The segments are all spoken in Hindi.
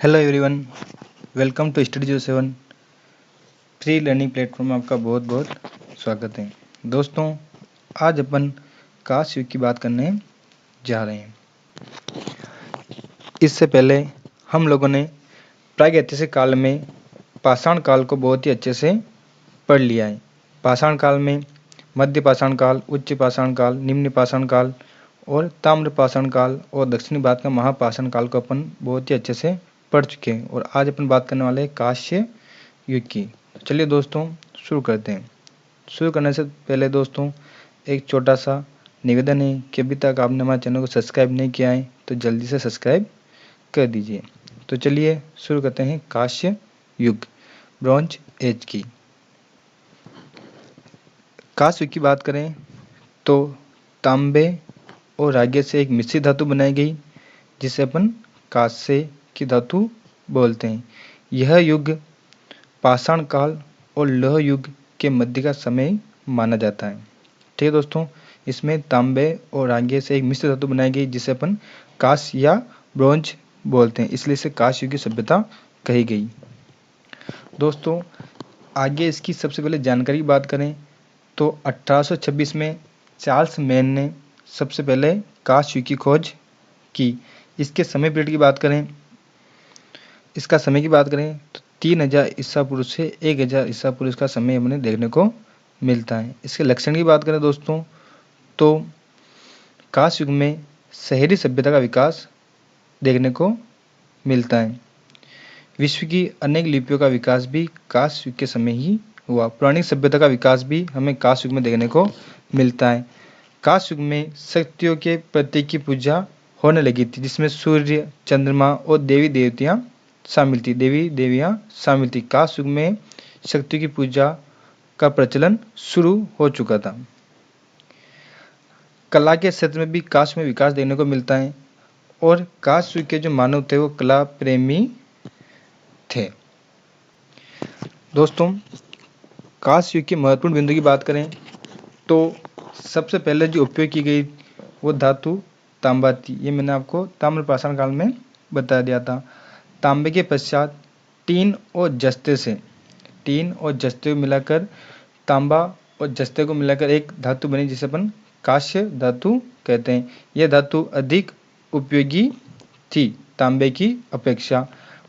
Hello everyone, welcome to Study07 free learning platform में आपका बहुत बहुत स्वागत है। दोस्तों, आज अपन काश युग की बात करने जा रहे हैं। इससे पहले हम लोगों ने प्रागैतिहासिक काल में पाषाण काल को बहुत ही अच्छे से पढ़ लिया है। पाषाण काल में मध्य पाषाण काल, उच्च पाषाण काल, निम्न पाषाण काल और ताम्र पाषाण काल और दक्षिणी भारत का महापाषाण काल को अपन बहुत ही अच्छे से पढ़ चुके हैं। और आज अपन बात करने वाले हैं कांस्य युग की। चलिए दोस्तों, शुरू करते हैं। शुरू करने से पहले दोस्तों एक छोटा सा निवेदन है कि अभी तक आपने हमारे चैनल को सब्सक्राइब नहीं किया है तो जल्दी से सब्सक्राइब कर दीजिए। तो चलिए शुरू करते हैं कांस्य युग, ब्रॉन्ज एज की। कांस्य युग की बात करें तो तांबे और रागे से एक मिश्रित धातु बनाई गई जिसे अपन कांस्य की धातु बोलते हैं। यह युग पाषाण काल और लौह युग के मध्य का समय माना जाता है। ठीक है दोस्तों, इसमें तांबे और रागे से एक मिश्र धातु बनाई गई जिसे अपन कांस्य या ब्रोंज बोलते हैं, इसलिए इसे कांस्य युग की सभ्यता कही गई। दोस्तों, आगे इसकी सबसे पहले जानकारी की बात करें तो 1826 में चार्ल्स मैन ने सबसे पहले कांस्य युग की खोज की। इसके समय पीरियड की बात करें, इसका समय की बात करें तो 3000 ईसा पूर्व से 1000 ईसा पूर्व इसका समय हमें देखने को मिलता है। इसके लक्षण की बात करें दोस्तों तो कांस्य युग में शहरी सभ्यता का विकास देखने को मिलता है। विश्व की अनेक लिपियों का विकास भी कांस्य युग के समय ही हुआ। पौराणिक सभ्यता का विकास भी हमें कांस्य युग में देखने को मिलता है। कांस्य युग में शक्तियों के प्रतीक की पूजा होने लगी थी, जिसमें सूर्य, चंद्रमा और देवी देवियां शामिल थी। कांस्य युग में शक्तियों की पूजा का प्रचलन शुरू हो चुका था। कला के क्षेत्र में भी कांस्य में विकास देखने को मिलता है और कांस्य युग के जो मानव थे वो कला प्रेमी थे। दोस्तों, कांस्य युग के महत्वपूर्ण बिंदु की बात करें तो सबसे पहले जो उपयोग की गई वो धातु तांबा थी। ये मैंने आपको ताम्र पाषाण काल में बता दिया था। तांबे के पश्चात टीन और जस्ते को मिलाकर तांबा और जस्ते को मिलाकर एक धातु बनी जिसे अपन कांस्य धातु कहते हैं। यह धातु अधिक उपयोगी थी तांबे की अपेक्षा।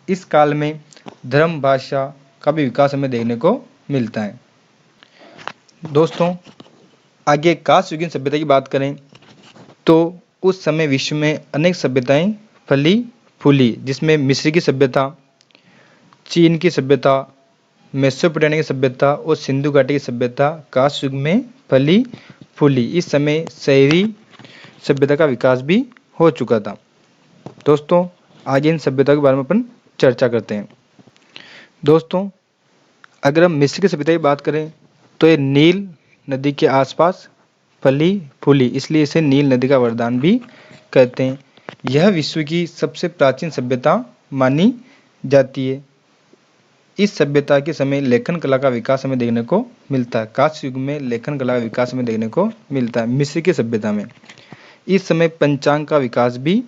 इस काल में धर्म भाषा का भी विकास हमें देखने को मिलता है। दोस्तों, आगे कांस्य युगीन सभ्यता की बात करें तो उस समय विश्व में अनेक सभ्यताएं फली फूली, जिसमें मिस्र की सभ्यता, चीन की सभ्यता, मेसोपोटामिया की सभ्यता और सिंधु घाटी की सभ्यता कांस्य युग में फली फूली। इस समय शहरी सभ्यता का विकास भी हो चुका था। दोस्तों, आगे इन सभ्यता के बारे में अपन चर्चा करते हैं। दोस्तों, अगर हम मिस्र की सभ्यता की बात करें तो ये नील नदी के आसपास फली फूली, इसलिए इसे नील नदी का वरदान भी कहते हैं। यह विश्व की सबसे प्राचीन सभ्यता मानी जाती है। इस सभ्यता के समय लेखन कला का विकास हमें देखने को मिलता है। कांस्य युग में लेखन कला का विकास हमें देखने को मिलता है मिस्र की सभ्यता में। इस समय पंचांग का विकास भी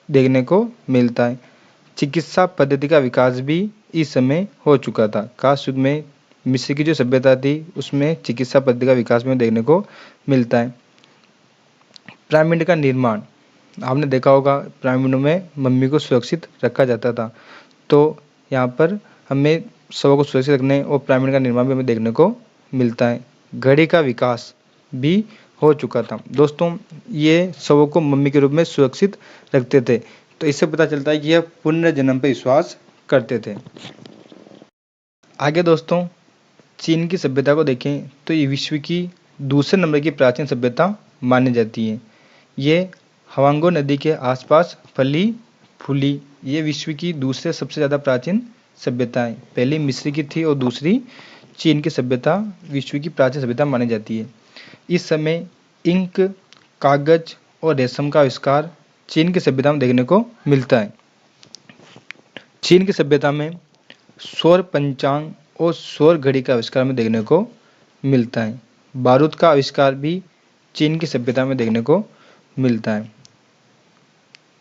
देखने को मिलता है। चिकित्सा पद्धति का विकास भी इस समय हो चुका था। कांस्य युग में मिस्र की जो सभ्यता थी उसमें चिकित्सा पद्धति का विकास में देखने को मिलता है। पिरामिड का निर्माण आपने देखा होगा, पिरामिडों में मम्मी को सुरक्षित रखा जाता था, तो यहाँ पर हमें शवों को सुरक्षित रखने और पिरामिड का निर्माण भी हमें देखने को मिलता है। घड़ी का विकास भी हो चुका था। दोस्तों, ये शवों को मम्मी के रूप में सुरक्षित रखते थे, तो इससे पता चलता है कि यह पुनर्जन्म पर विश्वास करते थे। आगे दोस्तों, चीन की सभ्यता को देखें तो ये विश्व की दूसरे नंबर की प्राचीन सभ्यता मानी जाती है। ये हवांगो नदी के आसपास फली फूली। ये विश्व की दूसरे सबसे ज़्यादा प्राचीन सभ्यता है। पहली मिस्र की थी और दूसरी चीन की सभ्यता विश्व की प्राचीन सभ्यता मानी जाती है। इस समय इंक, कागज और रेशम का आविष्कार चीन की सभ्यता में देखने को मिलता है। चीन की सभ्यता में सौर पंचांग और सौर घड़ी का आविष्कार में देखने को मिलता है। बारूद का आविष्कार भी चीन की सभ्यता में देखने को मिलता है।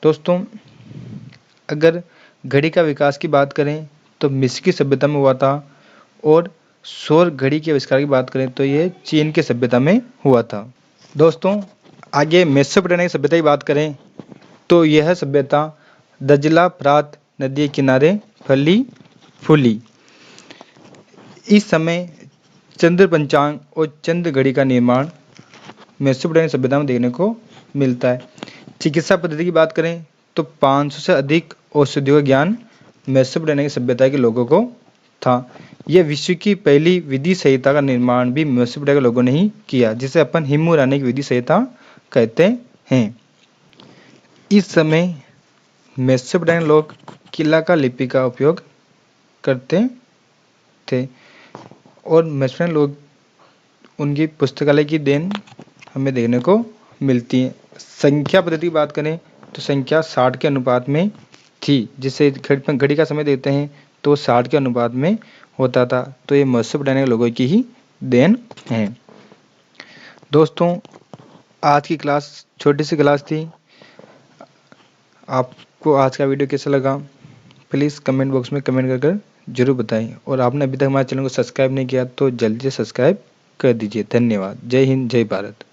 दोस्तों, अगर घड़ी का विकास की बात करें तो मिस्र की सभ्यता में हुआ था, और सौर घड़ी के आविष्कार की बात करें तो ये चीन की सभ्यता में हुआ था। दोस्तों, आगे मेसोपोटामिया की सभ्यता की बात करें तो यह सभ्यता दजला फ्रात नदी के किनारे फली फूली। इस समय चंद्र पंचांग और चंद्र घड़ी का निर्माण मेसोपोटामिया सभ्यता में देखने को मिलता है। चिकित्सा पद्धति की बात करें तो 500 से अधिक औषधियों का ज्ञान मेसोपोटामिया की सभ्यता के लोगों को था। यह विश्व की पहली विधि संहिता का निर्माण भी मेसोपोटामिया के लोगों ने ही किया, जिसे अपन हिम्मरानिक विधि संहिता कहते हैं। इस समय मेसोपोटामिया लोग किला का लिपि का उपयोग करते थे, और मेसोपोटामिया लोग उनकी पुस्तकालय की देन हमें देखने को मिलती है। संख्या पद्धति की बात करें तो संख्या 60 के अनुपात में थी, जिसे घड़ी का समय देखते हैं तो 60 के अनुपात में होता था। तो ये मेसोपोटामिया के लोगों की ही देन है। दोस्तों, आज की क्लास छोटी सी क्लास थी। आपको आज का वीडियो कैसा लगा प्लीज़ कमेंट बॉक्स में कमेंट कर जरूर बताएं, और आपने अभी तक हमारे चैनल को सब्सक्राइब नहीं किया तो जल्दी से सब्सक्राइब कर दीजिए। धन्यवाद। जय हिंद, जय भारत।